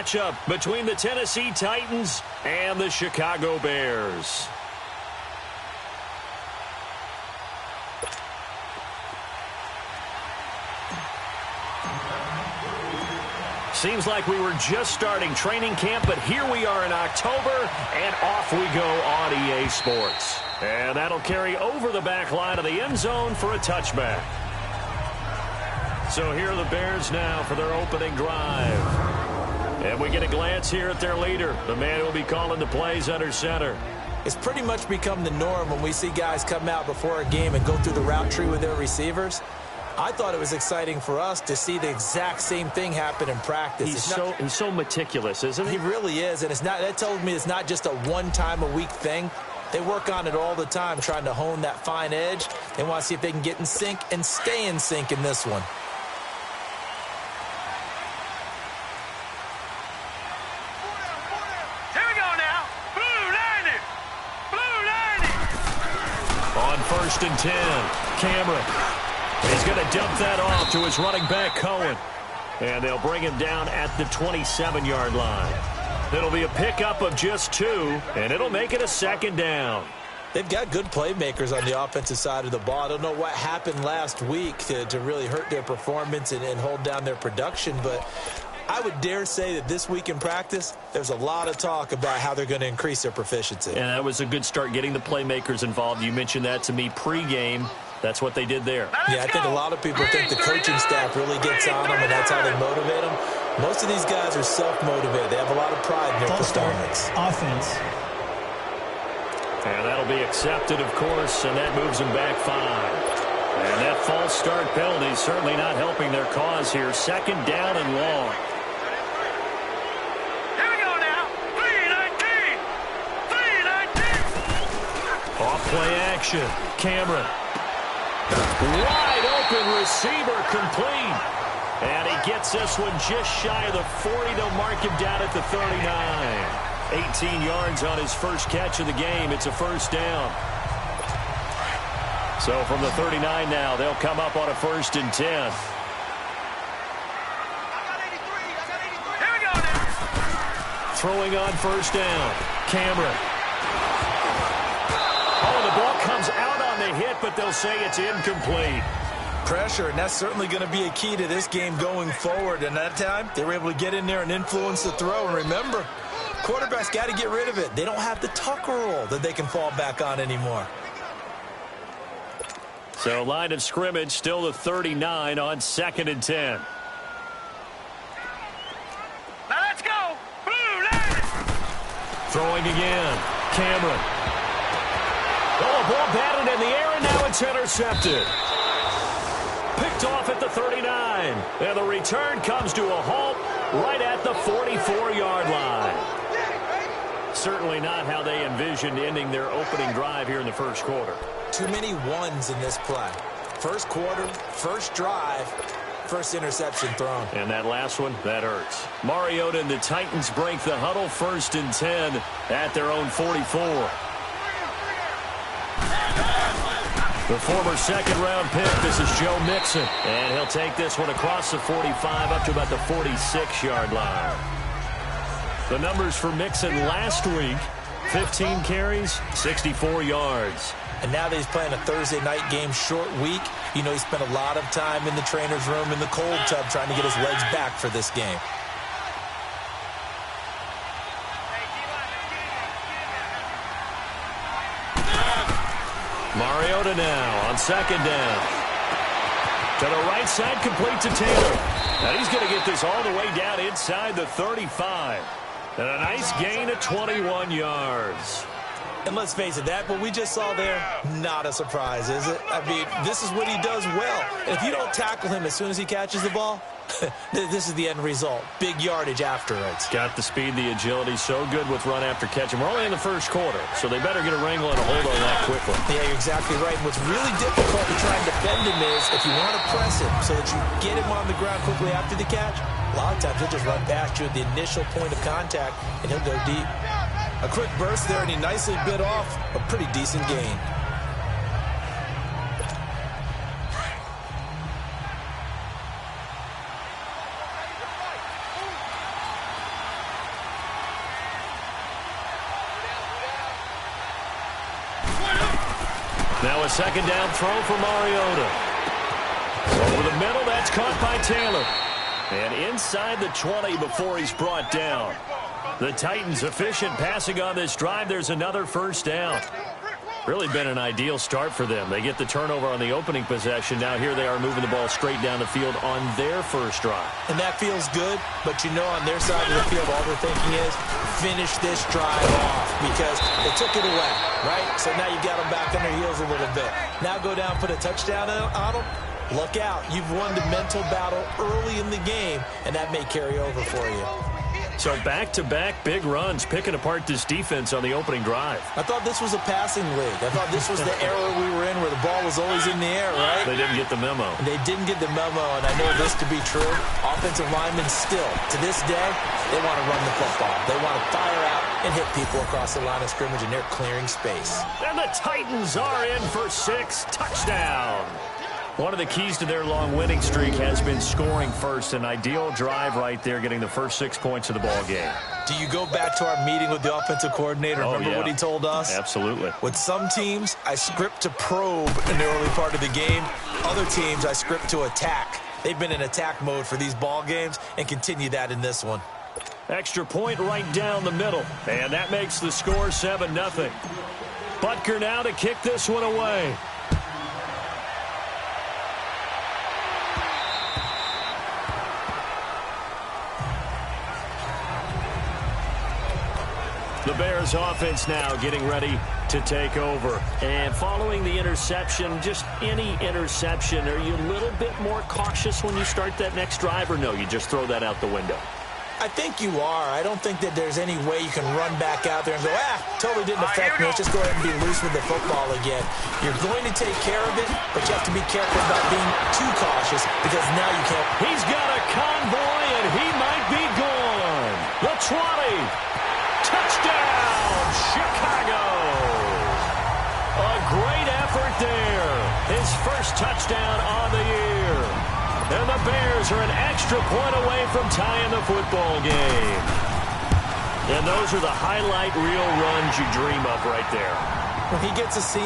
matchup between the Tennessee Titans and the Chicago Bears. Seems like we were just starting training camp, but here we are in October, and off we go on EA Sports. And that'll carry over the back line of the end zone for a touchback. So here are the Bears now for their opening drive. And we get a glance here at their leader, the man who will be calling the plays under center. It's pretty much become the norm when we see guys come out before a game and go through the route tree with their receivers. I thought it was exciting for us to see the exact same thing happen in practice. He's so meticulous, isn't he? He really is, and that tells me it's not just a one-time-a-week thing. They work on it all the time, trying to hone that fine edge. They want to see if they can get in sync and stay in sync in this one. Here we go now. Blue line it. Blue line it. On 1st and 10, Cameron. He's going to dump that off to his running back, Cohen. And they'll bring him down at the 27-yard line. It'll be a pickup of just 2, and it'll make it a 2nd down. They've got good playmakers on the offensive side of the ball. I don't know what happened last week to really hurt their performance and hold down their production, but I would dare say that this week in practice, there's a lot of talk about how they're going to increase their proficiency. And that was a good start getting the playmakers involved. You mentioned that to me pregame. That's what they did there. Yeah, I think a lot of people think the coaching staff really gets on them, and that's how they motivate them. Most of these guys are self-motivated. They have a lot of pride in their performance. Offense. And that'll be accepted, of course, and that moves them back 5. And that false start penalty is certainly not helping their cause here. 2nd down and long. Here we go now. 3-19. 3-19. Off play action. Cameron. Wide open receiver complete. And he gets this one just shy of the 40. They'll mark him down at the 39. 18 yards on his first catch of the game. It's a 1st down. So from the 39 now, they'll come up on a 1st and 10. Here we go now. Throwing on 1st down. Cameron. Oh, the ball comes out on the hit, but they'll say it's incomplete. Pressure, and that's certainly going to be a key to this game going forward. And that time, they were able to get in there and influence the throw. And remember, quarterbacks got to get rid of it. They don't have the tuck rule that they can fall back on anymore. So line of scrimmage still the 39 on 2nd and 10. Now let's go. Blue line. Throwing again. Cameron. Oh, a ball batted in the air, and now it's intercepted. Picked off at the 39. And the return comes to a halt right at the 44-yard line. Certainly not how they envisioned ending their opening drive here in the first quarter. Too many ones in this play. First quarter, first drive, first interception thrown. And that last one, that hurts. Mariota and the Titans break the huddle, 1st and 10 at their own 44. The former 2nd-round pick, this is Joe Mixon. And he'll take this one across the 45 up to about the 46-yard line. The numbers for Mixon last week, 15 carries, 64 yards. And now that he's playing a Thursday night game, short week, you know he spent a lot of time in the trainer's room in the cold tub trying to get his legs back for this game. Mariota now on 2nd down. To the right side, complete to Taylor. And he's going to get this all the way down inside the 35. And a nice gain of 21 yards. And let's face it, what we just saw there, not a surprise, is it? I mean, this is what he does well. And if you don't tackle him as soon as he catches the ball, this is the end result. Big yardage afterwards. Got the speed, the agility, so good with run after catch. And we're only in the first quarter, so they better get a wrangle and a hold on that quickly. Yeah, you're exactly right. What's really difficult to try and defend him is if you want to press him so that you get him on the ground quickly after the catch, a lot of times he'll just run past you at the initial point of contact, and he'll go deep. A quick burst there, and he nicely bit off a pretty decent gain. Now a second down throw for Mariota. Over the middle, that's caught by Taylor. And inside the 20 before he's brought down. The Titans efficient passing on this drive. There's another first down. Really been an ideal start for them. They get the turnover on the opening possession. Now here they are moving the ball straight down the field on their first drive. And that feels good, but you know on their side of the field all they're thinking is finish this drive off because they took it away, right? So now you got them back on their heels a little bit. Now go down, put a touchdown on them. Look out. You've won the mental battle early in the game, and that may carry over for you. So back-to-back big runs, picking apart this defense on the opening drive. I thought this was a passing league. I thought this was the era we were in where the ball was always in the air, right? They didn't get the memo. They didn't get the memo, and I know this to be true. Offensive linemen still, to this day, they want to run the football. They want to fire out and hit people across the line of scrimmage, and they're clearing space. And the Titans are in for 6. Touchdown. One of the keys to their long winning streak has been scoring first. An ideal drive right there, getting the first 6 points of the ball game. Do you go back to our meeting with the offensive coordinator? Remember what he told us? Absolutely. With some teams, I script to probe in the early part of the game. Other teams, I script to attack. They've been in attack mode for these ball games and continue that in this one. Extra point right down the middle. And that makes the score 7-0. Butker now to kick this one away. The Bears offense now getting ready to take over. And following the interception, just any interception, are you a little bit more cautious when you start that next drive, or no, you just throw that out the window? I think you are. I don't think that there's any way you can run back out there and go, totally didn't affect me. Let's just go ahead and be loose with the football again. You're going to take care of it, but you have to be careful about being too cautious because now you can't. He's got a convoy, and he might be gone. The 20. Touchdown, Chicago! A great effort there. His first touchdown on the year. And the Bears are an extra point away from tying the football game. And those are the highlight reel runs you dream of right there. When he gets a seam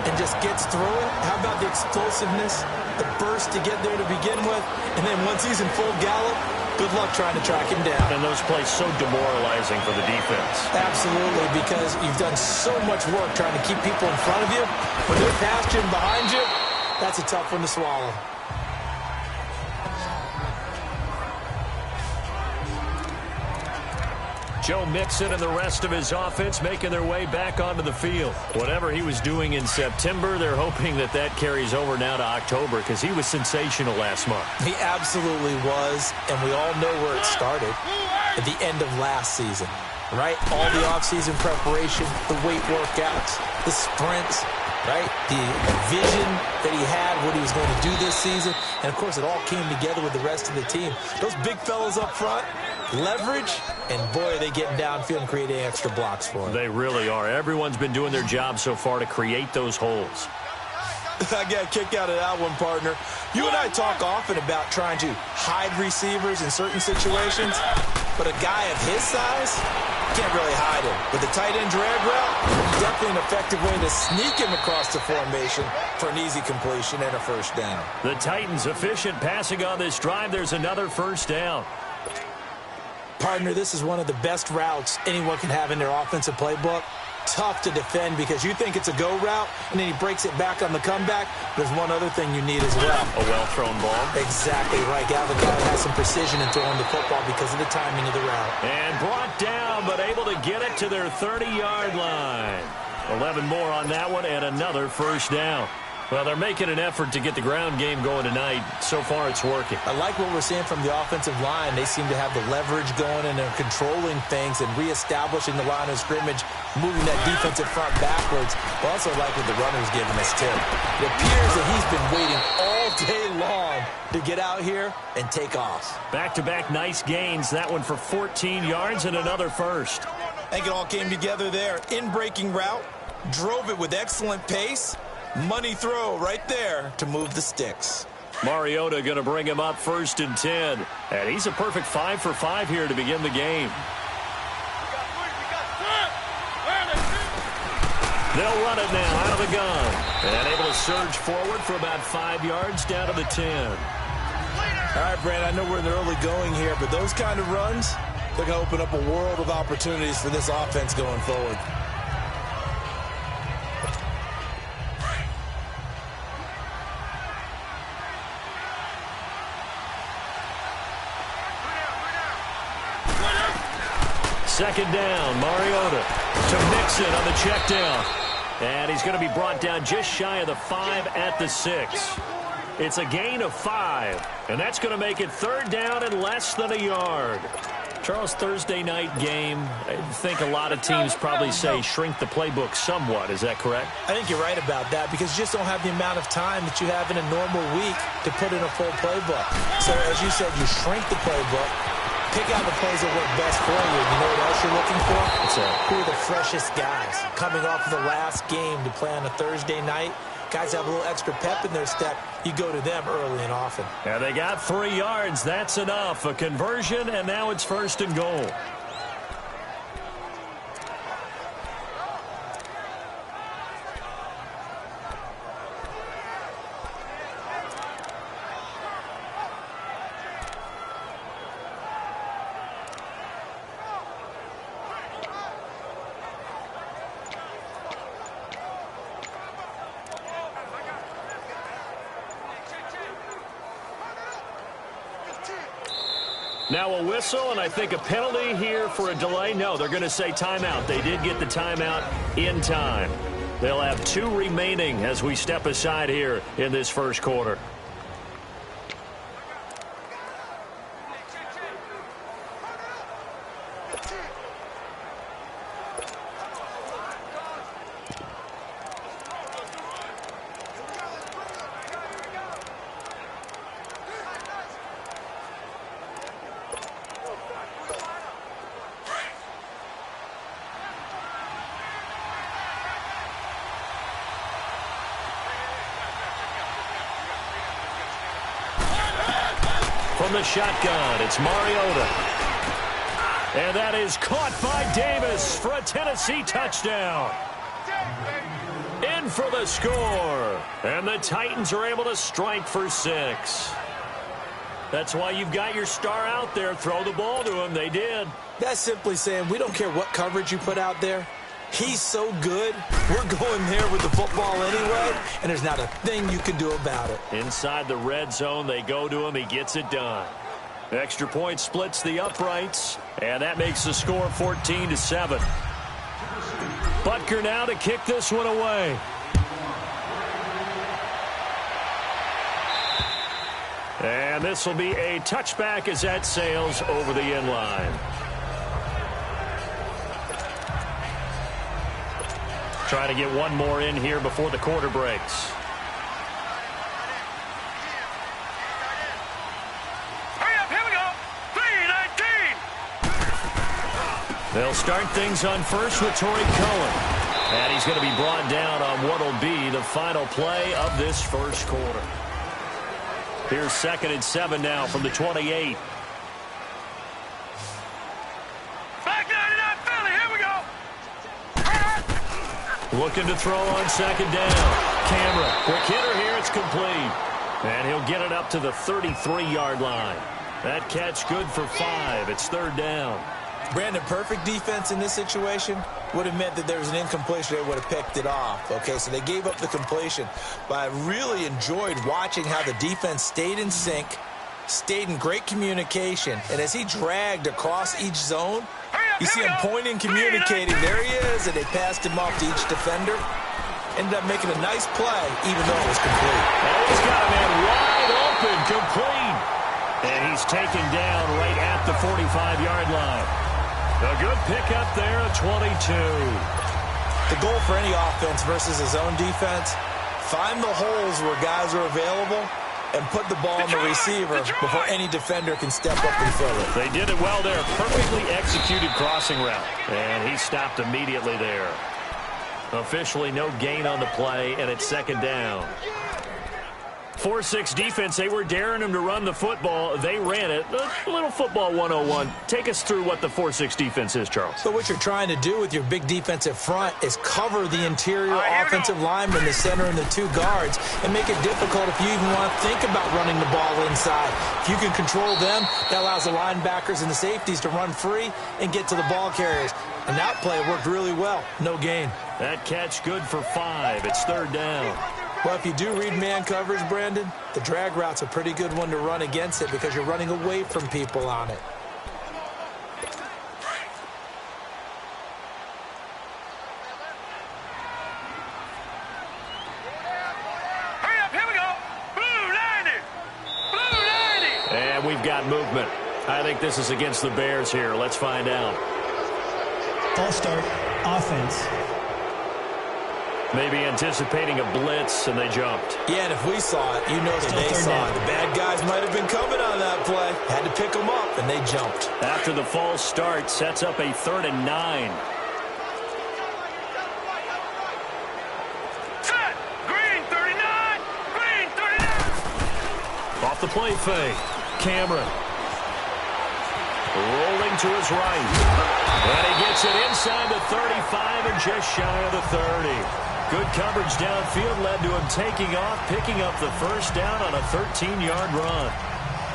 and just gets through it, how about the explosiveness, the burst to get there to begin with, and then once he's in full gallop, good luck trying to track him down. And those plays so demoralizing for the defense. Absolutely, because you've done so much work trying to keep people in front of you. When they're past you and behind you, that's a tough one to swallow. Joe Mixon and the rest of his offense making their way back onto the field. Whatever he was doing in September, they're hoping that that carries over now to October because he was sensational last month. He absolutely was, and we all know where it started at the end of last season, right? All the offseason preparation, the weight workouts, the sprints, right? The vision that he had, what he was going to do this season, and, of course, it all came together with the rest of the team. Those big fellas up front, leverage, and boy, are they getting downfield and creating extra blocks for him. They really are. Everyone's been doing their job so far to create those holes. I got a kick out of that one, partner. You and I talk often about trying to hide receivers in certain situations, but a guy of his size can't really hide him. With the tight end drag route, definitely an effective way to sneak him across the formation for an easy completion and a first down. The Titans efficient passing on this drive. There's another first down. Partner, this is one of the best routes anyone can have in their offensive playbook. Tough to defend because you think it's a go route, and then he breaks it back on the comeback. There's one other thing you need as well. A well-thrown ball. Exactly right. Galvin has some precision in throwing the football because of the timing of the route. And brought down, but able to get it to their 30-yard line. 11 more on that one, and another first down. Well, they're making an effort to get the ground game going tonight. So far, it's working. I like what we're seeing from the offensive line. They seem to have the leverage going, and they're controlling things and reestablishing the line of scrimmage, moving that defensive front backwards. But also like what the runner's giving us, too. It appears that he's been waiting all day long to get out here and take off. Back-to-back nice gains. That one for 14 yards and another first. I think it all came together there. In-breaking route, drove it with excellent pace. Money throw right there to move the sticks. Mariota going to bring him up 1st and 10. And he's a perfect 5 for 5 here to begin the game. They'll run it now out of the gun. And able to surge forward for about 5 yards down to the 10. All right, Brand, I know we're in the early going here, but those kind of runs, they're going to open up a world of opportunities for this offense going forward. Second down, Mariota to Mixon on the check down. And he's going to be brought down just shy of the 5 at the 6. It's a gain of 5, and that's going to make it third down and less than a yard. Charles, Thursday night game, I think a lot of teams probably say shrink the playbook somewhat. Is that correct? I think you're right about that because you just don't have the amount of time that you have in a normal week to put in a full playbook. So, as you said, you shrink the playbook, pick out the plays that work best for you. You know what else you're looking for? Who are the freshest guys coming off of the last game to play on a Thursday night? Guys have a little extra pep in their step. You go to them early and often. Yeah, they got 3 yards. That's enough. A conversion, and now it's first and goal. Now a whistle, and I think a penalty here for a delay. No, they're going to say timeout. They did get the timeout in time. They'll have 2 remaining as we step aside here in this first quarter. From the shotgun, it's Mariota. And that is caught by Davis for a Tennessee touchdown. In for the score. And the Titans are able to strike for 6. That's why you've got your star out there. Throw the ball to him. They did. That's simply saying we don't care what coverage you put out there. He's so good, we're going there with the football anyway, and there's not a thing you can do about it. Inside the red zone, they go to him. He gets it done. Extra point splits the uprights, and that makes the score 14-7. Butker now to kick this one away. And this will be a touchback as that sails over the end line. Trying to get one more in here before the quarter breaks. Hurry up, here we go. 3-19. They'll start things on first with Torrey Cohen. And he's going to be brought down on what will be the final play of this first quarter. Here's 2nd and 7 now from the 28. Looking to throw on 2nd down. Cameron, quick hitter here, it's complete. And he'll get it up to the 33-yard line. That catch good for 5. It's 3rd down. Brandon, perfect defense in this situation would have meant that there was an incompletion. They would have picked it off. Okay, so they gave up the completion. But I really enjoyed watching how the defense stayed in sync, stayed in great communication. And as he dragged across each zone, you see him pointing, communicating. There he is, and they passed him off to each defender. Ended up making a nice play, even though it was complete. And he's got a man wide open, complete. And he's taken down right at the 45-yard line. A good pickup there at 22. The goal for any offense versus his own defense, find the holes where guys are available and put the ball on the receiver before any defender can step up and fill it. They did it well there. Perfectly executed crossing route. And he stopped immediately there. Officially no gain on the play, and it's 2nd down. 4-6 defense, they were daring him to run the football. They ran it. A little football 101. Take us through what the 4-6 defense is, Charles. So what you're trying to do with your big defensive front is cover the interior offensive lineman, the center, and the two guards, and make it difficult if you even want to think about running the ball inside. If you can control them, that allows the linebackers and the safeties to run free and get to the ball carriers. And that play worked really well. No gain. That catch good for 5. It's 3rd down. Well, if you do read man coverage, Brandon, the drag route's a pretty good one to run against it because you're running away from people on it. Hurry up, here we go. Blue 90. Blue 90. And we've got movement. I think this is against the Bears here. Let's find out. False start, offense. Maybe anticipating a blitz, and they jumped. Yeah, and if we saw it, you know that they saw it. The bad guys might have been coming on that play. Had to pick them up, and they jumped. After the false start, sets up a 3rd and 9. Set. Green 39. Green 39. Off the play fake. Cameron. Rolling to his right. And he gets it inside the 35 and just shy of the 30. Good coverage downfield led to him taking off, picking up the first down on a 13-yard run.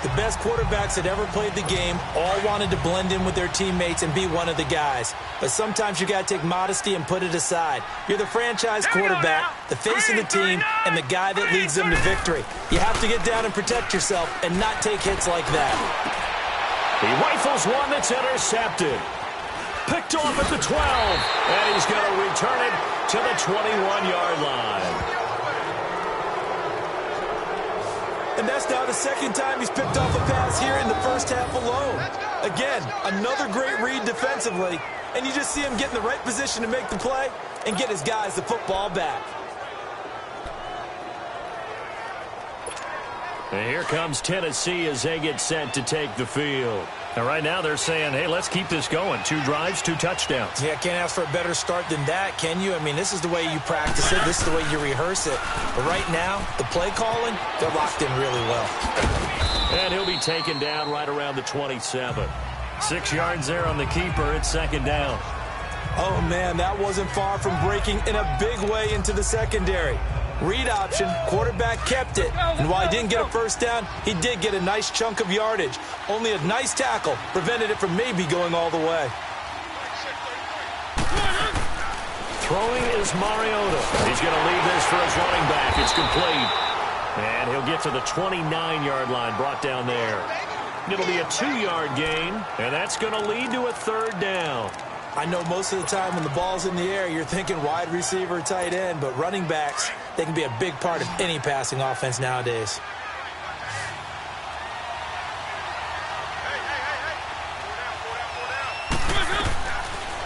The best quarterbacks that ever played the game all wanted to blend in with their teammates and be one of the guys. But sometimes you got to take modesty and put it aside. You're the franchise quarterback, the face of the team, and the guy that leads them to victory. You have to get down and protect yourself and not take hits like that. He rifles one that's intercepted. Picked off at the 12, and he's going to return it to the 21-yard line. And that's now the second time he's picked off a pass here in the first half alone. Again, another great read defensively, and you just see him get in the right position to make the play and get his guys the football back. And here comes Tennessee as they get set to take the field. And right now they're saying, hey, let's keep this going. 2 drives, 2 touchdowns. Yeah, can't ask for a better start than that, can you? I mean, this is the way you practice it. This is the way you rehearse it. But right now, the play calling, they're locked in really well. And he'll be taken down right around the 27. 6 yards there on the keeper. It's 2nd down. Oh, man, that wasn't far from breaking in a big way into the secondary. Read option, quarterback kept it, and while he didn't get a first down, he did get a nice chunk of yardage. Only a nice tackle prevented it from maybe going all the way. Throwing is Mariota. He's going to leave this for his running back. It's complete. And he'll get to the 29-yard line, brought down there. It'll be a 2-yard gain, and that's going to lead to a 3rd down. I know most of the time when the ball's in the air, you're thinking wide receiver, tight end, but running backs, they can be a big part of any passing offense nowadays.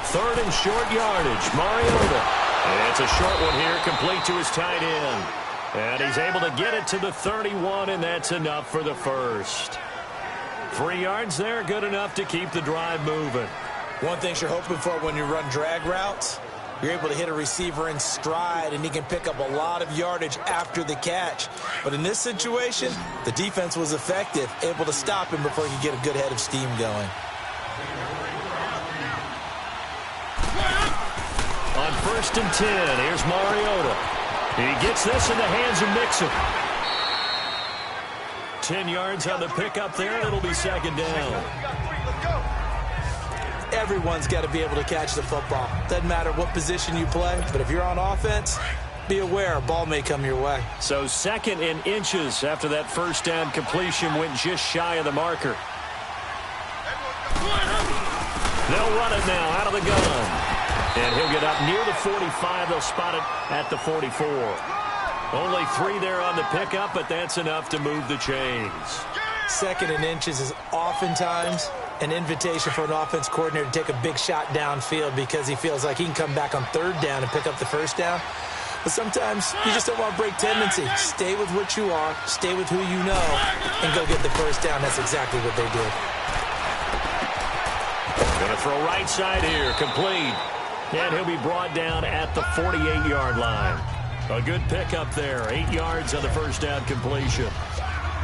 Third and short yardage, Mariota. And it's a short one here, complete to his tight end. And he's able to get it to the 31, and that's enough for the first. 3 yards there, good enough to keep the drive moving. One thing you're hoping for when you run drag routes, you're able to hit a receiver in stride, and he can pick up a lot of yardage after the catch. But in this situation, the defense was effective, able to stop him before he could get a good head of steam going. On 1st and 10, here's Mariota. He gets this in the hands of Mixon. 10 yards on the pickup there, and it'll be 2nd down. Everyone's got to be able to catch the football. Doesn't matter what position you play, but if you're on offense, be aware a ball may come your way. So 2nd and inches after that first down completion went just shy of the marker. They'll run it now out of the gun. And he'll get up near the 45. They'll spot it at the 44. Only 3 there on the pickup, but that's enough to move the chains. 2nd and inches is oftentimes an invitation for an offense coordinator to take a big shot downfield because he feels like he can come back on 3rd down and pick up the first down. But sometimes you just don't want to break tendency. Stay with what you are, stay with who you know, and go get the first down. That's exactly what they did. Going to throw right side here, complete. And he'll be brought down at the 48-yard line. A good pickup there. 8 yards on the first down completion.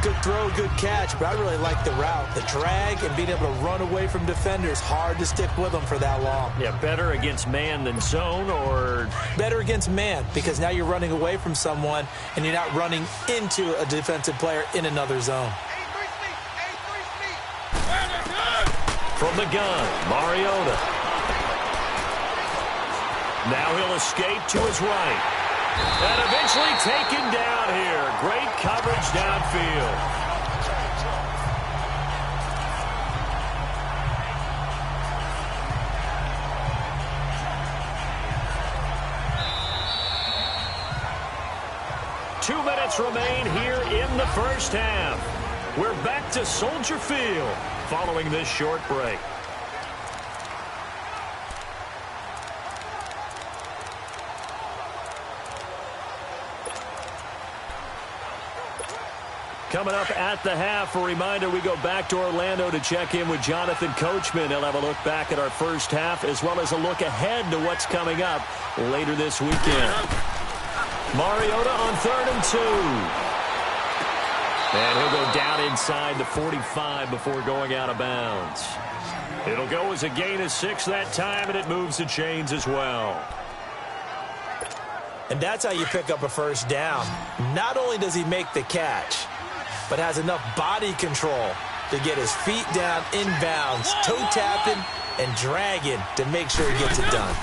Good throw, good catch, but I really like the route. The drag and being able to run away from defenders, hard to stick with them for that long. Yeah, better against man than zone, or? Better against man, because now you're running away from someone and you're not running into a defensive player in another zone. From the gun, Mariota. Now he'll escape to his right. And eventually taken down here. Great coverage downfield. Two minutes remain here in the first half. We're back to Soldier Field following this short break. Coming up at the half, a reminder, we go back to Orlando to check in with Jonathan Coachman. He'll have a look back at our first half as well as a look ahead to what's coming up later this weekend. Mariota on 3rd and 2. And he'll go down inside the 45 before going out of bounds. It'll go as a gain of 6 that time, and it moves the chains as well. And that's how you pick up a first down. Not only does he make the catch, but has enough body control to get his feet down inbounds, toe tapping and dragging to make sure he gets it done.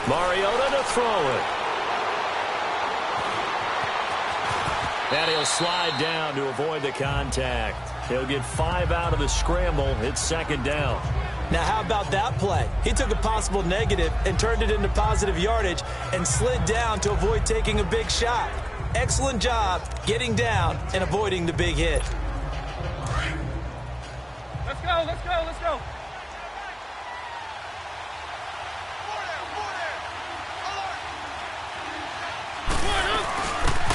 Mariota to throw it. And he'll slide down to avoid the contact. He'll get 5 out of the scramble. It's 2nd down. Now, how about that play? He took a possible negative and turned it into positive yardage and slid down to avoid taking a big shot. Excellent job getting down and avoiding the big hit. Let's go, let's go, let's go.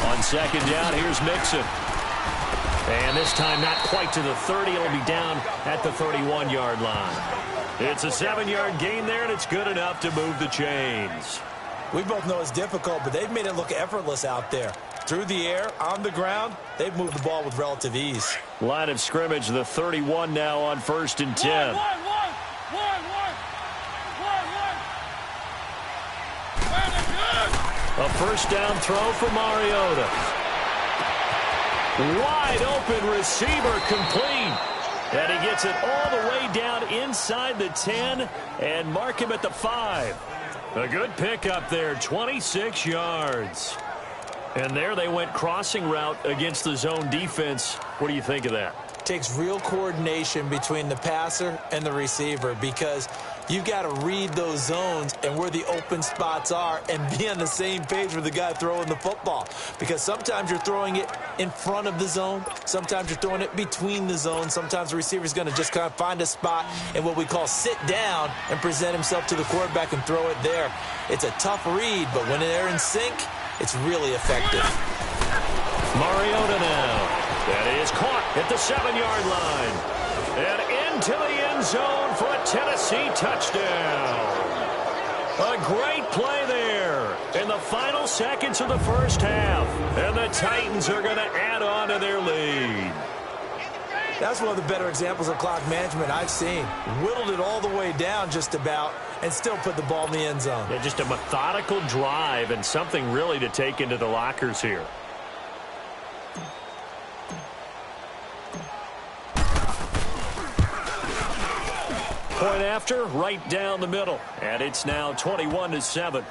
On 2nd down, here's Mixon. And this time not quite to the 30. It'll be down at the 31-yard line. It's a 7-yard gain there, and it's good enough to move the chains. We both know it's difficult, but they've made it look effortless out there. Through the air, on the ground, they've moved the ball with relative ease. Line of scrimmage, the 31 now on 1st and 10. A first down throw for Mariota. Wide open receiver complete. And he gets it all the way down inside the 10 and mark him at the 5. A good pickup there, 26 yards. And there they went crossing route against the zone defense. What do you think of that? Takes real coordination between the passer and the receiver because you've got to read those zones and where the open spots are and be on the same page with the guy throwing the football. Because sometimes you're throwing it in front of the zone. Sometimes you're throwing it between the zones. Sometimes the receiver's going to just kind of find a spot and what we call sit down and present himself to the quarterback and throw it there. It's a tough read, but when they're in sync, it's really effective. Mariota now. That is caught at the 7-yard line. And into the end zone for a Tennessee touchdown. A great play there in the final seconds of the first half. And the Titans are going to add on to their lead. That's one of the better examples of clock management I've seen. Whittled it all the way down just about and still put the ball in the end zone. Yeah, just a methodical drive and something really to take into the lockers here. Point after, right down the middle. And it's now 21-7.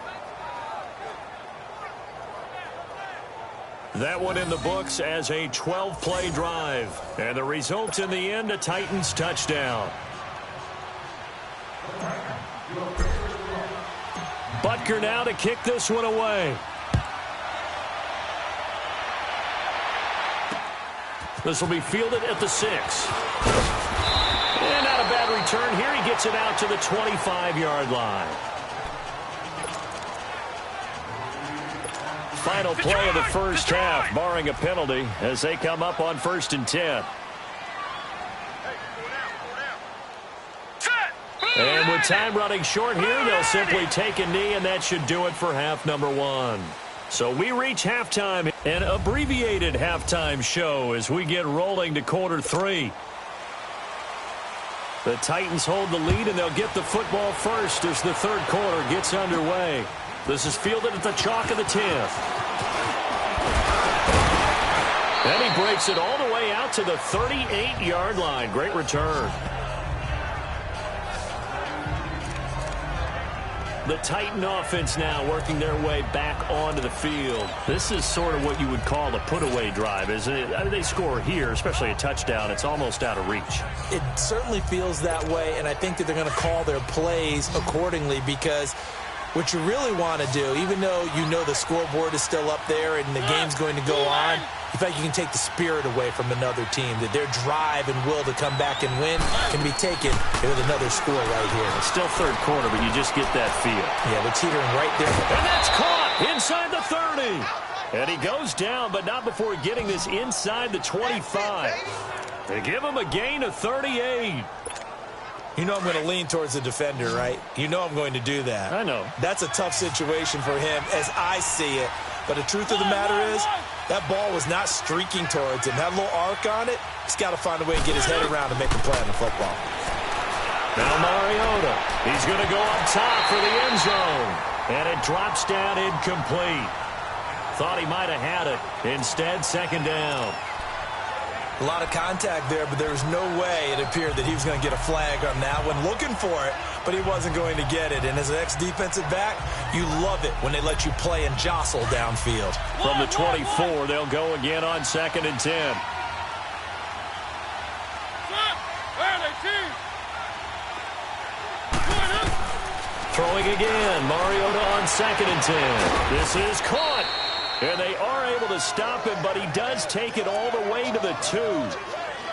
That one in the books as a 12-play drive. And the result in the end, a Titans touchdown. Butker now to kick this one away. This will be fielded at the 6. And not a bad return here. He gets it out to the 25-yard line. Final play of the first half, barring a penalty, as they come up on 1st and 10. And with time running short here, they'll simply take a knee, and that should do it for half number 1. So we reach halftime, an abbreviated halftime show as we get rolling to quarter 3. The Titans hold the lead, and they'll get the football first as the third quarter gets underway. This is fielded at the chalk of the 10th. And he breaks it all the way out to the 38-yard line. Great return. The Titan offense now working their way back onto the field. This is sort of what you would call a put-away drive, isn't it? They score here, especially a touchdown. It's almost out of reach. It certainly feels that way, and I think that they're going to call their plays accordingly because what you really want to do, even though you know the scoreboard is still up there and the game's going to go on, you feel like you can take the spirit away from another team, that their drive and will to come back and win can be taken with another score right here. It's still third quarter, but you just get that feel. Yeah, they're teetering right there. And that's caught inside the 30. And he goes down, but not before getting this inside the 25. They give him a gain of 38. You know I'm going to lean towards the defender, right? You know I'm going to do that. I know. That's a tough situation for him as I see it. But the truth of the matter is, that ball was not streaking towards him. That little arc on it, he's got to find a way to get his head around and make a play on the football. Now Mariota, he's going to go up top for the end zone. And it drops down incomplete. Thought he might have had it. Instead, second down. A lot of contact there, but there was no way it appeared that he was going to get a flag on that one. Looking for it, but he wasn't going to get it. And as an ex-defensive back, you love it when they let you play and jostle downfield. From the 24, they'll go again on 2nd and 10. Throwing again, Mariota on 2nd and 10. This is caught. And they are able to stop him, but he does take it all the way to the 2.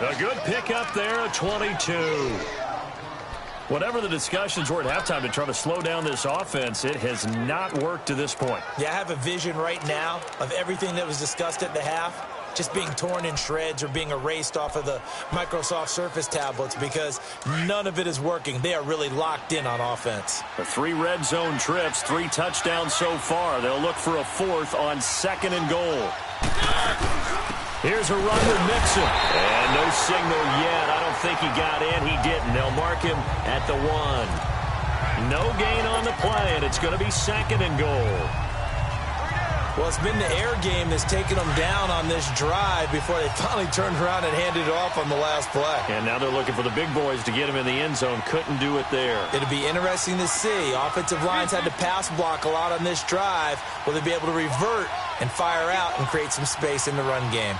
A good pickup there at 22. Whatever the discussions were at halftime to try to slow down this offense, it has not worked to this point. Yeah, I have a vision right now of everything that was discussed at the half just being torn in shreds or being erased off of the Microsoft Surface tablets because none of it is working. They are really locked in on offense. The 3 red zone trips, 3 touchdowns so far. They'll look for a 4th on 2nd and goal. Here's a run with Mixon. And no signal yet. I don't think he got in. He didn't. They'll mark him at the 1. No gain on the play, and it's going to be 2nd and goal. Well, it's been the air game that's taken them down on this drive before they finally turned around and handed it off on the last play. And now they're looking for the big boys to get him in the end zone. Couldn't do it there. It'll be interesting to see. Offensive lines had to pass block a lot on this drive. Will they be able to revert and fire out and create some space in the run game?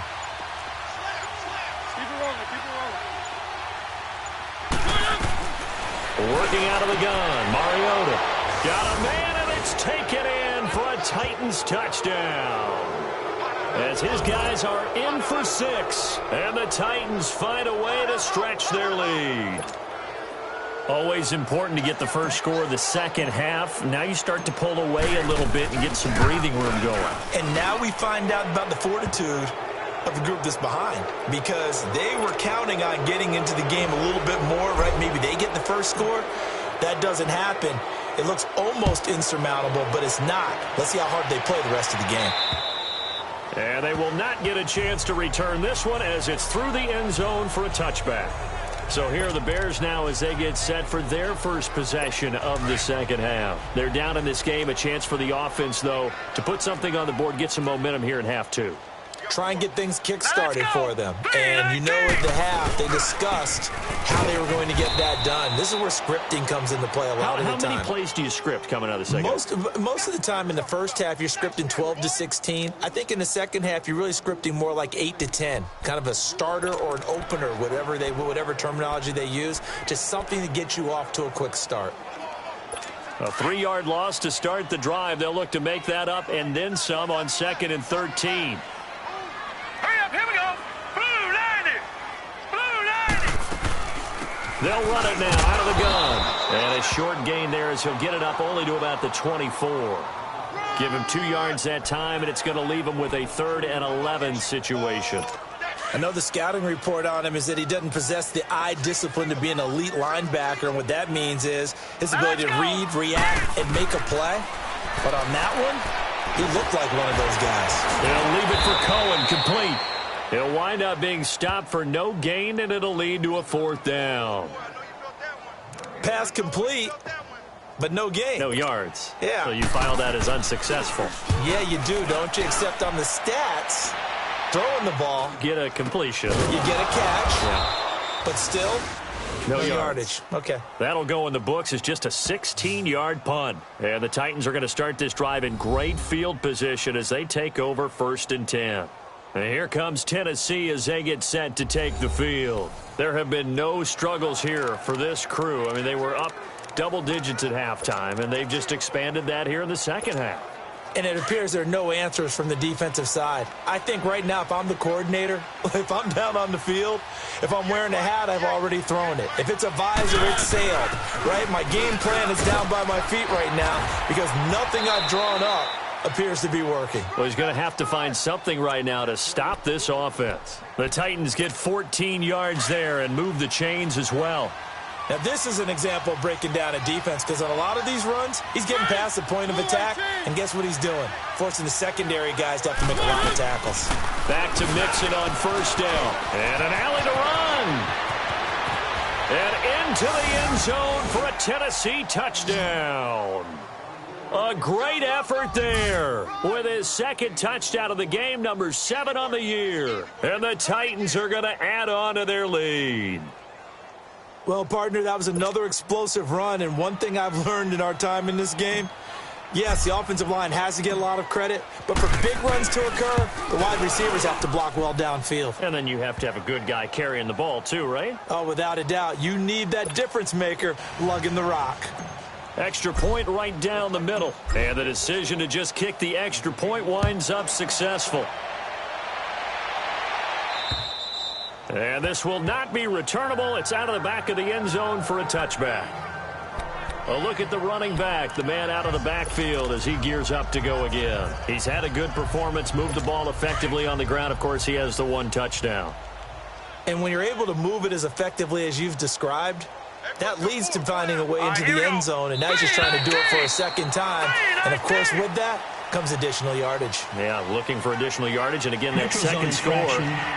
Working out of the gun, Mariota got a man, and it's taken in for a Titans touchdown. As his guys are in for 6, and the Titans find a way to stretch their lead. Always important to get the first score of the second half. Now you start to pull away a little bit and get some breathing room going. And now we find out about the fortitude of the group that's behind, because they were counting on getting into the game a little bit more, right? Maybe they get the first score. That doesn't happen. It looks almost insurmountable, but it's not. Let's see how hard they play the rest of the game. And they will not get a chance to return this one as it's through the end zone for a touchback. So here are the Bears now as they get set for their first possession of the second half. They're down in this game. A chance for the offense, though, to put something on the board, get some momentum here in half 2. Try and get things kick-started for them. And you know at the half, they discussed how they were going to get that done. This is where scripting comes into play a lot of the time. How many plays do you script coming out of the second half? Most of the time in the first half, you're scripting 12 to 16. I think in the second half, you're really scripting more like 8 to 10. Kind of a starter or an opener, whatever terminology they use. Just something to get you off to a quick start. A 3-yard loss to start the drive. They'll look to make that up and then some on 2nd and 13. Here we go. Blue 90. Blue 90. They'll run it now out of the gun. And a short gain there as he'll get it up only to about the 24. Give him 2 yards that time, and it's going to leave him with a 3rd and 11 situation. I know the scouting report on him is that he doesn't possess the eye discipline to be an elite linebacker, and what that means is his ability to read, react, and make a play. But on that one, He looked like one of those guys. They'll leave it for Cohen, complete. He'll wind up being stopped for no gain, and it'll lead to a 4th down. Pass complete, but no gain. No yards. Yeah. So you file that as unsuccessful. Yeah, you do, don't you? Except on the stats, throwing the ball. Get a completion. You get a catch. Yeah. But still, no yardage. Okay. That'll go in the books as just a 16-yard punt. And the Titans are going to start this drive in great field position as they take over 1st and 10. And here comes Tennessee as they get set to take the field. There have been no struggles here for this crew. I mean, they were up double digits at halftime, and they've just expanded that here in the second half. And it appears there are no answers from the defensive side. I think right now, if I'm the coordinator, if I'm down on the field, if I'm wearing a hat, I've already thrown it. If it's a visor, it's sailed, right? My game plan is down by my feet right now because nothing I've drawn up appears to be working. Well, he's going to have to find something right now to stop this offense. The Titans get 14 yards there and move the chains as well. Now, this is an example of breaking down a defense because on a lot of these runs, he's getting past the point of attack, and guess what he's doing? Forcing the secondary guys to have to make a lot of tackles. Back to Mixon on 1st down. And an alley to run. And into the end zone for a Tennessee touchdown. A great effort there with his 2nd touchdown of the game, number 7 on the year. And the Titans are going to add on to their lead. Well, partner, that was another explosive run, and one thing I've learned in our time in this game, yes, the offensive line has to get a lot of credit, but for big runs to occur, the wide receivers have to block well downfield. And then you have to have a good guy carrying the ball too, right? Oh, without a doubt. You need that difference maker lugging the rock. Extra point right down the middle. And the decision to just kick the extra point winds up successful. And this will not be returnable. It's out of the back of the end zone for a touchback. A look at the running back, the man out of the backfield as he gears up to go again. He's had a good performance, moved the ball effectively on the ground. Of course, he has the 1 touchdown. And when you're able to move it as effectively as you've described, that leads to finding a way into the end zone, and now he's just trying to do it for a 2nd time. And, of course, with that comes additional yardage. Yeah, looking for additional yardage, and again, that 2nd score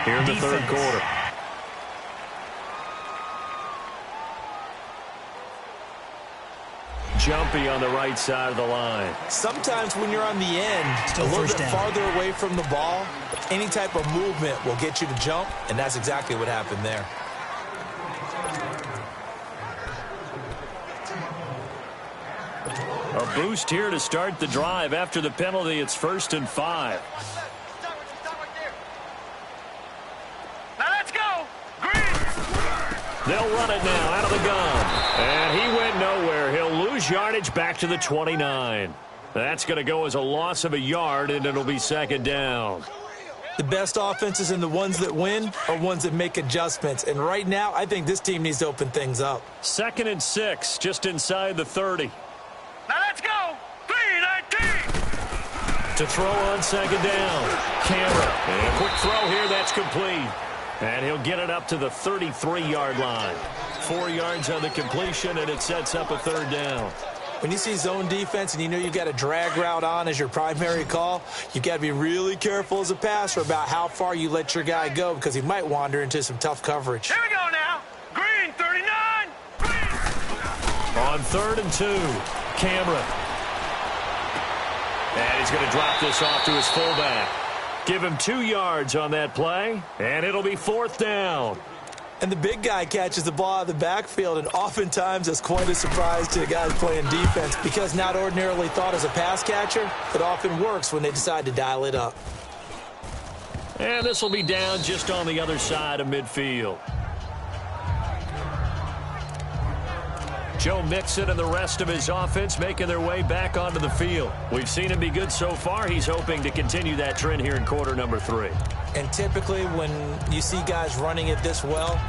here in the 3rd quarter. Jumpy on the right side of the line. Sometimes when you're on the end, a little bit farther away from the ball, any type of movement will get you to jump, and that's exactly what happened there. A boost here to start the drive. After the penalty, it's 1st and 5. Now let's go. Green. They'll run it now out of the gun. And he went nowhere. He'll lose yardage back to the 29. That's going to go as a loss of a yard, and it'll be 2nd down. The best offenses and the ones that win are ones that make adjustments. And right now, I think this team needs to open things up. 2nd and 6, just inside the 30. Now let's go. 3-19. To throw on 2nd down. Cameron. And a quick throw here. That's complete. And he'll get it up to the 33-yard line. 4 yards on the completion, and it sets up a 3rd down. When you see zone defense and you know you've got a drag route on as your primary call, you've got to be really careful as a passer about how far you let your guy go because he might wander into some tough coverage. Here we go now. Green, 39. Green. On 3rd and 2, Cameron. And he's going to drop this off to his fullback. Give him 2 yards on that play, and it'll be 4th down. And the big guy catches the ball out of the backfield, and oftentimes it's quite a surprise to the guys playing defense because not ordinarily thought as a pass catcher, it often works when they decide to dial it up. And this will be down just on the other side of midfield. Joe Mixon and the rest of his offense making their way back onto the field. We've seen him be good so far. He's hoping to continue that trend here in quarter number 3. And typically when you see guys running it this well,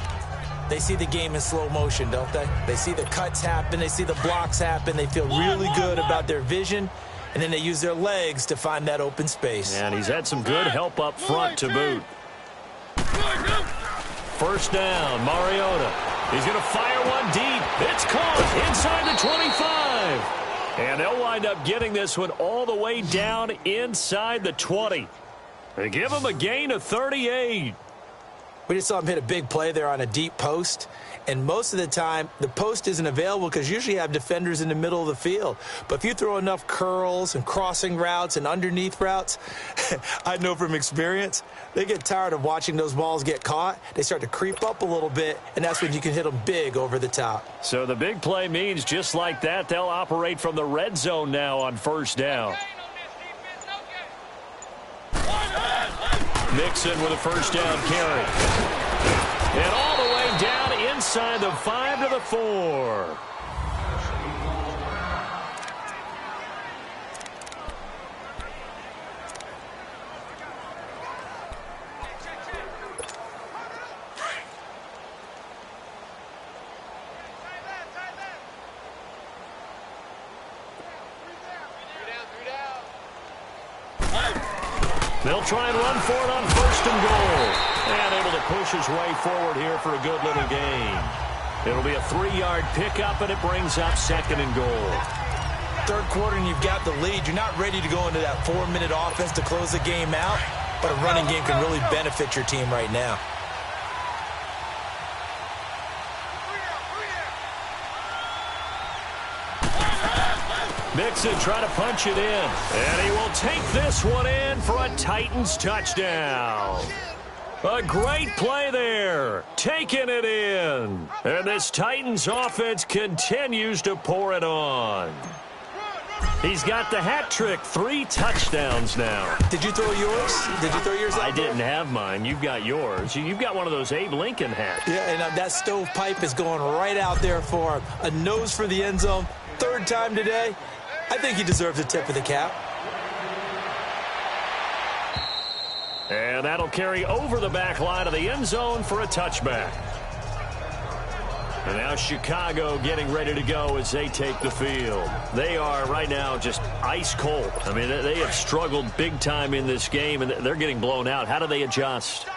they see the game in slow motion, don't they? They see the cuts happen. They see the blocks happen. They feel really good about their vision. And then they use their legs to find that open space. And he's had some good help up front to boot. 1st down, Mariota. He's going to fire one deep. It's caught inside the 25. And they'll wind up getting this one all the way down inside the 20. They give them a gain of 38. We just saw him hit a big play there on a deep post. And most of the time, the post isn't available because usually you have defenders in the middle of the field. But if you throw enough curls and crossing routes and underneath routes, I know from experience, they get tired of watching those balls get caught. They start to creep up a little bit, and that's when you can hit them big over the top. So the big play means just like that, they'll operate from the red zone now on first down. Mixon with a first down carry. And all the way down inside the 5 to the 4. They'll try and run for it on first and goal. And able to push his way forward here for a good little gain. It'll be a 3-yard pickup, and it brings up second and goal. Third quarter, and you've got the lead. You're not ready to go into that 4-minute offense to close the game out, but a running game can really benefit your team right now. Mixon trying to punch it in, and he will take this one in for a Titans touchdown. A great play there, taking it in. And this Titans offense continues to pour it on. He's got the hat trick, 3 touchdowns now. Did you throw yours? Did you throw yours out I there? didn't have mine. You've got yours. You've got one of those Abe Lincoln hats. Yeah, and that stovepipe is going right out there for him. A nose for the end zone. Third time today. I think he deserves a tip of the cap. And that'll carry over the back line of the end zone for a touchback. And now Chicago getting ready to go as they take the field. They are right now just ice cold. I mean, they have struggled big time in this game, and they're getting blown out. How do they adjust?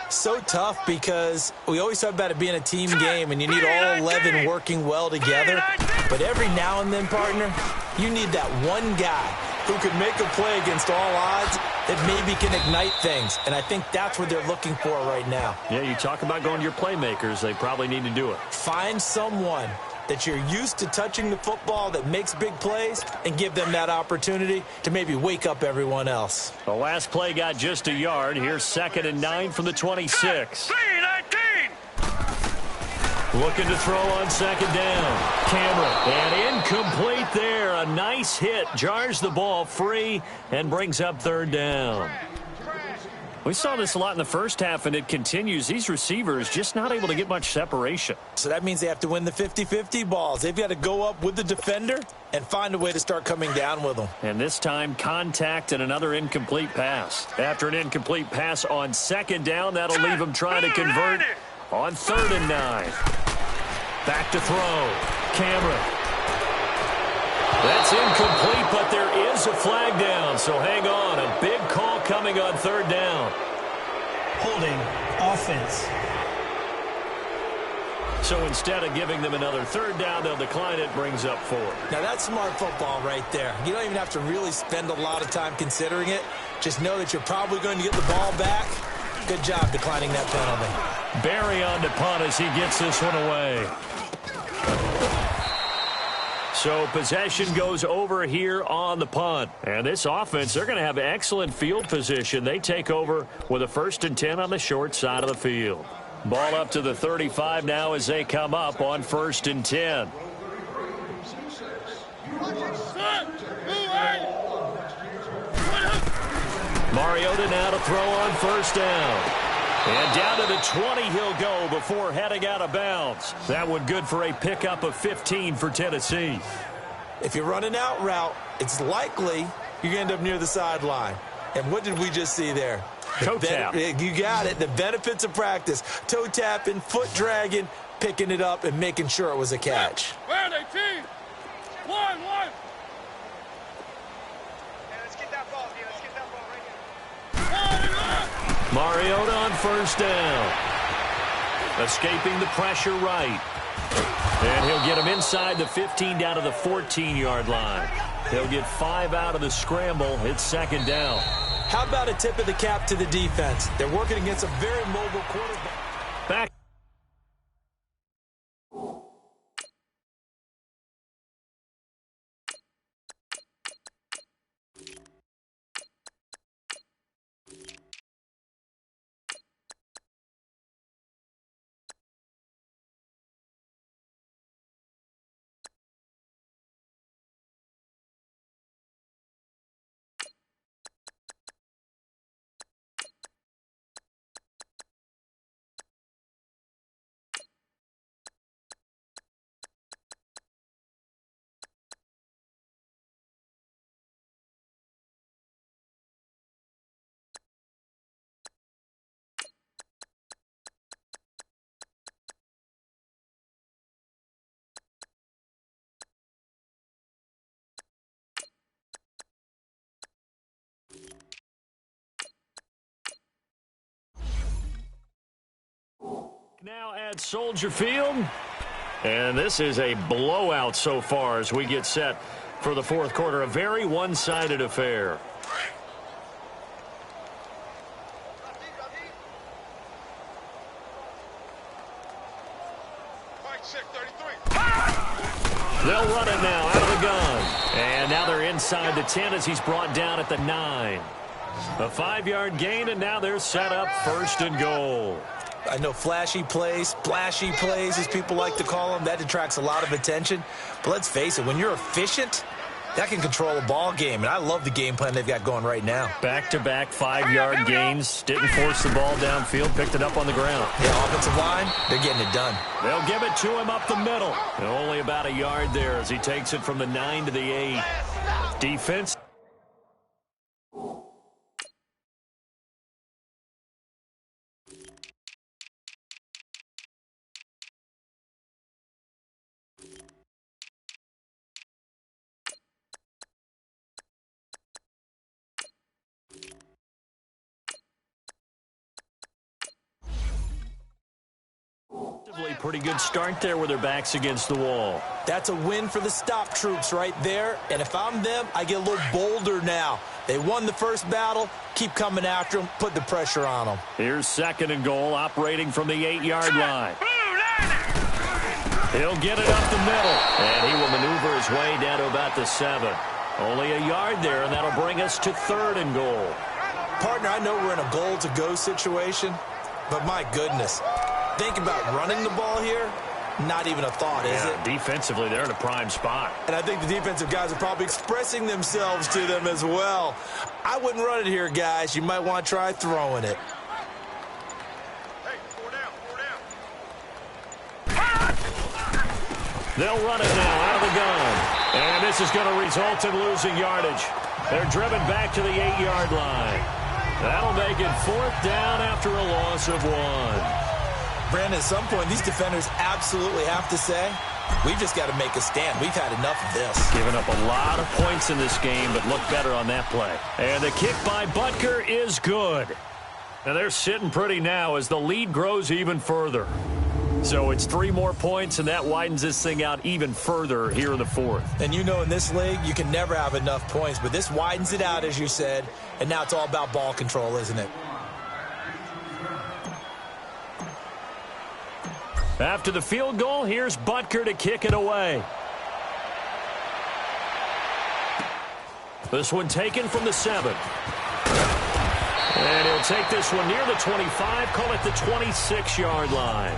So tough because we always talk about it being a team game, and you need all 11 working well together. But every now and then, partner, you need that one guy who can make a play against all odds that maybe can ignite things. And I think that's what they're looking for right now. Yeah, you talk about going to your playmakers. They probably need to do it. Find someone that you're used to touching the football that makes big plays and give them that opportunity to maybe wake up everyone else. The last play got just a yard. Here's 2nd and 9 from the 26. 3-19. Looking to throw on 2nd down. Cameron, and incomplete there. A nice hit. Jars the ball free and brings up 3rd down. We saw this a lot in the first half, and it continues. These receivers just not able to get much separation. So that means they have to win the 50-50 balls. They've got to go up with the defender and find a way to start coming down with them. And this time, contact and another incomplete pass. After an incomplete pass on 2nd down, that'll leave them trying to convert on 3rd and 9. Back to throw. Cameron. That's incomplete, but there is a flag down, so hang on. A big call coming on 3rd down. Holding offense. So instead of giving them another 3rd down, they'll decline it, brings up 4. Now that's smart football right there. You don't even have to really spend a lot of time considering it. Just know that you're probably going to get the ball back. Good job declining that penalty. Barry on to punt as he gets this one away. So possession goes over here on the punt. And this offense, they're going to have excellent field position. They take over with a 1st and 10 on the short side of the field. Ball up to the 35 now as they come up on 1st and 10. Mariota now to throw on 1st down. And down to the 20 he'll go before heading out of bounds. That one good for a pickup of 15 for Tennessee. If you're running out route, it's likely you're going to end up near the sideline. And what did we just see there? Toe tap. You got it. The benefits of practice. Toe tapping, foot dragging, picking it up, and making sure it was a catch. Where are they, team? 1-1. Let's get that ball, D. Let's get that ball right here. Mariota on 1st down. Escaping the pressure right. And he'll get him inside the 15 down to the 14-yard line. He'll get 5 out of the scramble. It's second down. How about a tip of the cap to the defense? They're working against a very mobile quarterback. Back. Now at Soldier Field. And this is a blowout so far as we get set for the fourth quarter. A very one-sided affair. They'll run it now out of the gun. And now they're inside the 10 as he's brought down at the 9. A 5-yard gain, and now they're set up first and goal. I know flashy plays, splashy plays, as people like to call them, that attracts a lot of attention. But let's face it, when you're efficient, that can control a ball game. And I love the game plan they've got going right now. Back-to-back 5-yard gains. Didn't force the ball downfield. Picked it up on the ground. Yeah, offensive line, they're getting it done. They'll give it to him up the middle. And only about a yard there as he takes it from the 9 to the 8. Defense. Pretty good start there with their backs against the wall. That's a win for the stop troops right there. And if I'm them, I get a little bolder now. They won the first battle. Keep coming after them. Put the pressure on them. Here's second and goal, operating from the 8-yard line. He'll get it up the middle. And he will maneuver his way down to about the 7. Only a yard there, and that'll bring us to third and goal. Partner, I know we're in a goal-to-go situation, but my goodness. Think about running the ball here. Not even a thought, is it? Defensively, they're in a prime spot. And I think the defensive guys are probably expressing themselves to them as well. I wouldn't run it here, guys. You might want to try throwing it. Hey, 4 down. They'll run it now out of the gun. And this is going to result in losing yardage. They're driven back to the 8-yard line. That'll make it fourth down after a loss of 1. Brandon, at some point, these defenders absolutely have to say, we've just got to make a stand. We've had enough of this. Giving up a lot of points in this game, but look better on that play. And the kick by Butker is good. Now they're sitting pretty now as the lead grows even further. So it's 3 more points, and that widens this thing out even further here in the fourth. And you know in this league, you can never have enough points, but this widens it out, as you said, and now it's all about ball control, isn't it? After the field goal, here's Butker to kick it away. This one taken from the 7. And he'll take this one near the 25, call it the 26-yard line.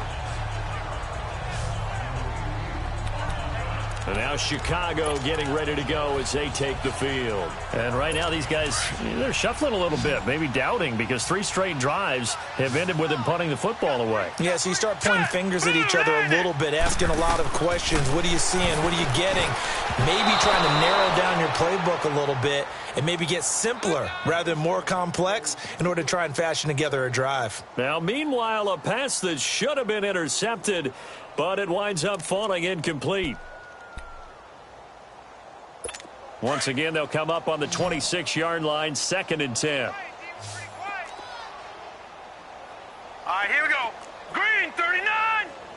And now Chicago getting ready to go as they take the field. And right now these guys, they're shuffling a little bit, maybe doubting, because 3 straight drives have ended with them punting the football away. Yeah, so you start pointing fingers at each other a little bit, asking a lot of questions. What are you seeing? What are you getting? Maybe trying to narrow down your playbook a little bit and maybe get simpler rather than more complex in order to try and fashion together a drive. Now, meanwhile, a pass that should have been intercepted, but it winds up falling incomplete. Once again, they'll come up on the 26-yard line, 2nd and 10. All right, here we go. Green 39.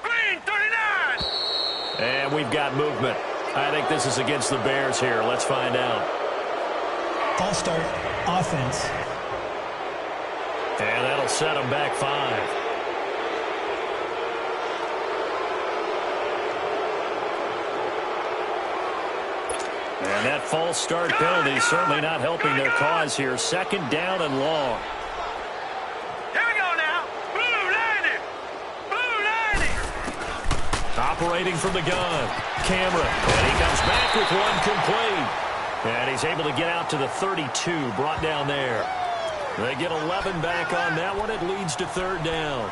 Green 39. And we've got movement. I think this is against the Bears here. Let's find out. False start, offense. And that'll set them back 5. And that false start penalty certainly not helping their cause here. 2nd down and long. Here we go now. Blue landing. Blue landing. Operating from the gun. Cameron. And he comes back with one complete. And he's able to get out to the 32. Brought down there. They get 11 back on that one. It leads to 3rd down.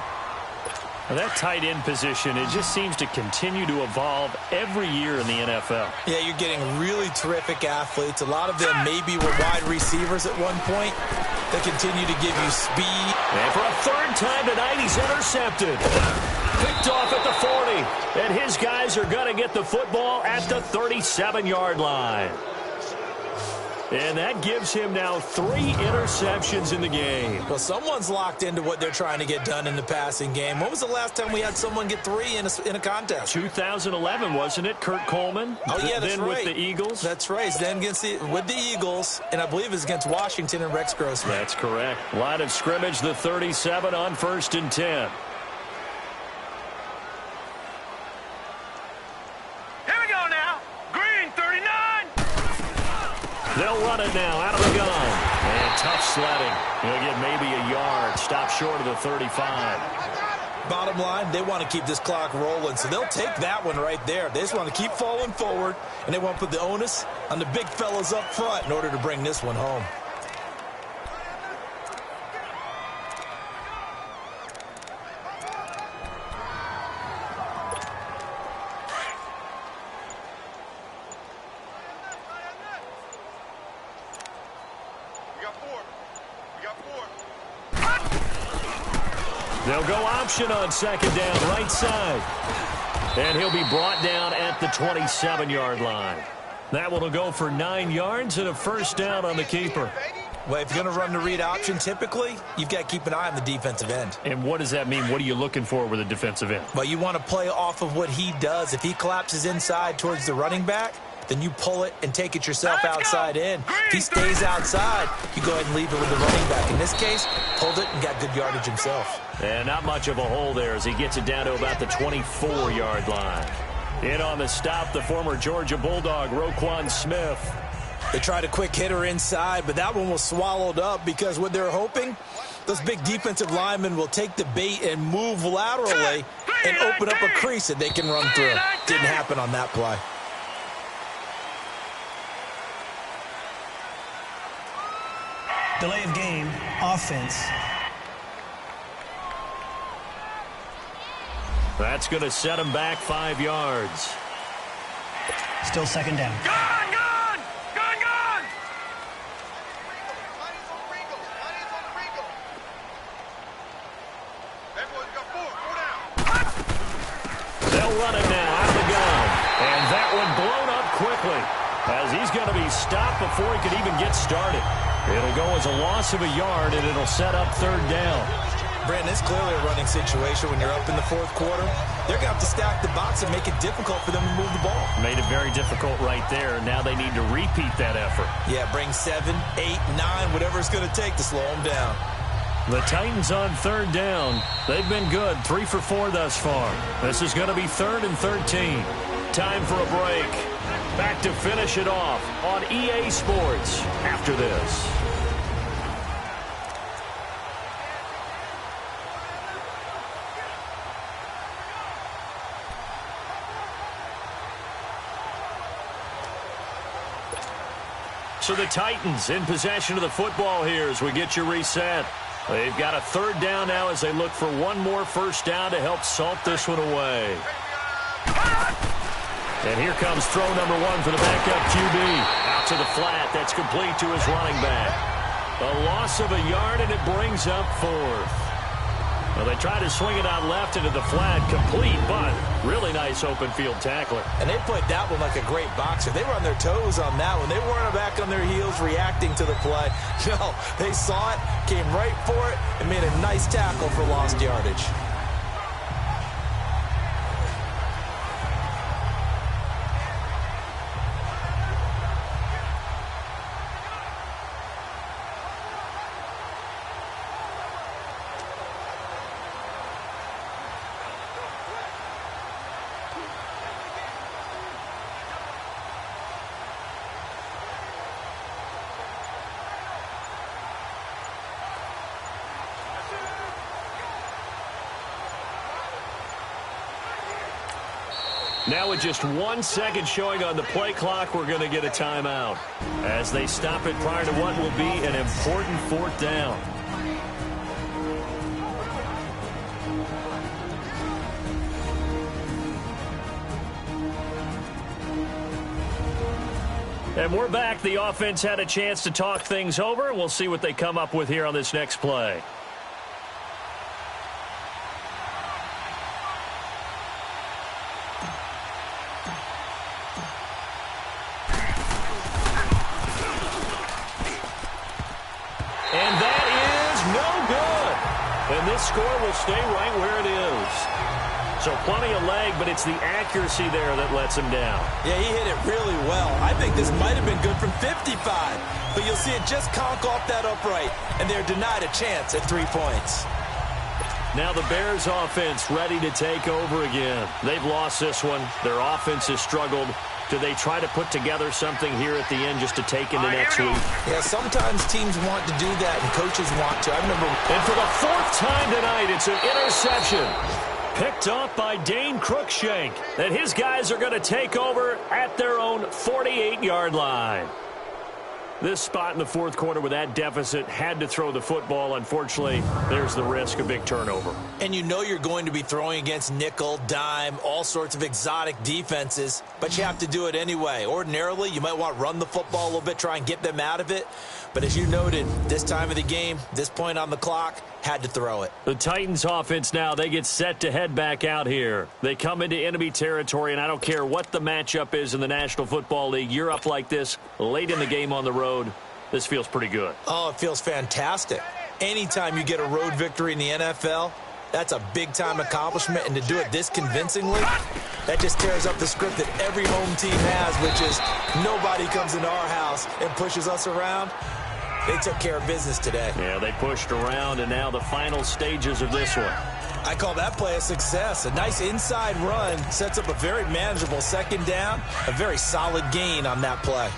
Well, that tight end position, it just seems to continue to evolve every year in the NFL. Yeah, you're getting really terrific athletes. A lot of them maybe were wide receivers at one point. They continue to give you speed. And for a 3rd time tonight, he's intercepted. Picked off at the 40. And his guys are going to get the football at the 37-yard line. And that gives him now 3 interceptions in the game. Well, someone's locked into what they're trying to get done in the passing game. When was the last time we had someone get 3 in a contest? 2011, wasn't it? Kurt Coleman? Oh, yeah, that's then right. with the Eagles? That's right. Then with the Eagles, and I believe it's against Washington and Rex Grossman. That's correct. Line of scrimmage, the 37 on 1st and 10. They'll run it now out of the gun. And tough sledding. He'll get maybe a yard. Stop short of the 35. Bottom line, they want to keep this clock rolling, so they'll take that one right there. They just want to keep falling forward, and they want to put the onus on the big fellas up front in order to bring this one home. They'll go option on 2nd down, right side. And he'll be brought down at the 27-yard line. That one will go for 9 yards and a 1st down on the keeper. Well, if you're going to run the read option, typically, you've got to keep an eye on the defensive end. And what does that mean? What are you looking for with a defensive end? Well, you want to play off of what he does. If he collapses inside towards the running back, then you pull it and take it yourself outside in. If he stays outside, you go ahead and leave it with the running back. In this case, pulled it and got good yardage himself. And not much of a hole there as he gets it down to about the 24-yard line. In on the stop, the former Georgia Bulldog, Roquan Smith. They tried a quick hitter inside, but that one was swallowed up because what they're hoping, those big defensive linemen will take the bait and move laterally and open up a crease that they can run through. Didn't happen on that play. Delay of game, offense. That's going to set him back 5 yards. Still 2nd down. Gone, gone, gone, gone. They'll run it now out of the gun. And that one blown up quickly as he's going to be stopped before he could even get started. It'll go as a loss of a yard, and it'll set up 3rd down. Brandon, it's clearly a running situation when you're up in the 4th quarter. They're going to have to stack the box and make it difficult for them to move the ball. Made it very difficult right there. Now they need to repeat that effort. Yeah, bring 7, 8, 9, whatever it's going to take to slow them down. The Titans on 3rd down. They've been good, 3 for 4 thus far. This is going to be 3rd and 13. Time for a break. Back to finish it off on EA Sports after this. So the Titans in possession of the football here as we get you reset. They've got a 3rd down now as they look for one more 1st down to help salt this one away. And here comes throw number 1 for the backup QB. Out to the flat. That's complete to his running back. A loss of a yard, and it brings up 4th. Well, they tried to swing it out left into the flat. Complete, but really nice open field tackler. And they played that one like a great boxer. They were on their toes on that one. They weren't back on their heels reacting to the play. No, they saw it, came right for it, and made a nice tackle for lost yardage. Now with just 1 second showing on the play clock, we're going to get a timeout as they stop it prior to what will be an important 4th down. And we're back. The offense had a chance to talk things over. We'll see what they come up with here on this next play. And that is no good. And this score will stay right where it is. So plenty of leg, but it's the accuracy there that lets him down. Yeah, he hit it really well. I think this might have been good from 55. But you'll see it just conk off that upright, and they're denied a chance at 3 points. Now the Bears offense ready to take over again. They've lost this one. Their offense has struggled. Do they try to put together something here at the end just to take into next week? Yeah, sometimes teams want to do that, and coaches want to. I remember. And for the 4th time tonight, it's an interception. Picked off by Dane Cruikshank. And his guys are going to take over at their own 48-yard line. This spot in the 4th quarter with that deficit had to throw the football. Unfortunately, there's the risk of big turnover. And you know you're going to be throwing against nickel, dime, all sorts of exotic defenses, but you have to do it anyway. Ordinarily, you might want to run the football a little bit, try and get them out of it. But as you noted, this time of the game, this point on the clock, had to throw it. The Titans offense now, they get set to head back out here. They come into enemy territory, and I don't care what the matchup is in the National Football League. You're up like this late in the game on the road. This feels pretty good. Oh, it feels fantastic. Anytime you get a road victory in the NFL, that's a big-time accomplishment, and to do it this convincingly, that just tears up the script that every home team has, which is nobody comes into our house and pushes us around. They took care of business today. Yeah, they pushed around, and now the final stages of this one. I call that play a success. A nice inside run sets up a very manageable 2nd down, a very solid gain on that play.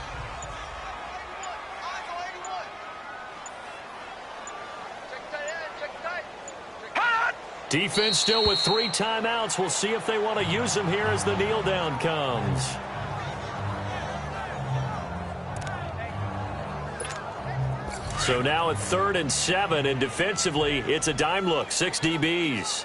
Defense still with 3 timeouts. We'll see if they want to use them here as the kneel down comes. So now at 3rd and 7, and defensively, it's a dime look, 6 DBs.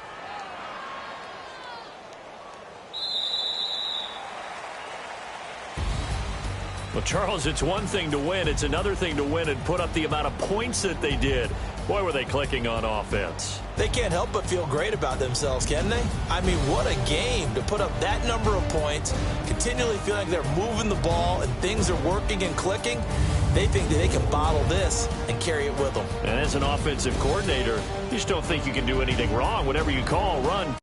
Well, Charles, it's one thing to win. It's another thing to win and put up the amount of points that they did. Boy, were they clicking on offense. They can't help but feel great about themselves, can they? I mean, what a game to put up that number of points, continually feeling like they're moving the ball and things are working and clicking. They think that they can bottle this and carry it with them. And as an offensive coordinator, you just don't think you can do anything wrong. Whatever you call, run.